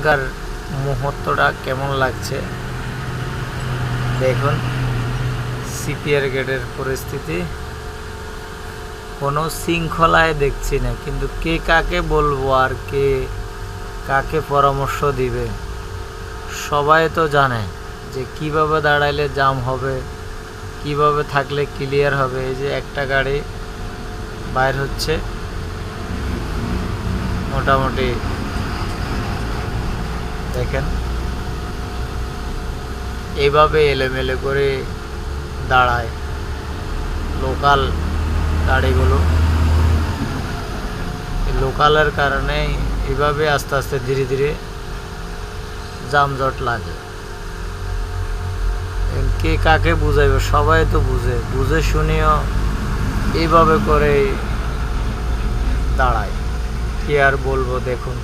এখানকার মুহূর্তটা কেমন লাগছে দেখুন। সিপিআর গেটের পরিস্থিতি কোনো শৃঙ্খলায় দেখছি না, কিন্তু কে কাকে বলবো আর কে কাকে পরামর্শ দিবে সবাই তো জানে যে কিভাবে দাঁড়াইলে জাম হবে, কিভাবে থাকলে ক্লিয়ার হবে। এই যে একটা গাড়ি বাইর হচ্ছে, মোটামুটি দেখেন এইভাবে এলোমেলো করে দাঁড়ায় লোকাল গাড়িগুলো। লোকালের কারণে এইভাবে আস্তে আস্তে ধীরে ধীরে যানজট লাগে। কে কাকে বুঝাইবে, সবাই তো বুঝে শুনেও এইভাবে করে দাঁড়ায়। কি আর বলবো দেখুন।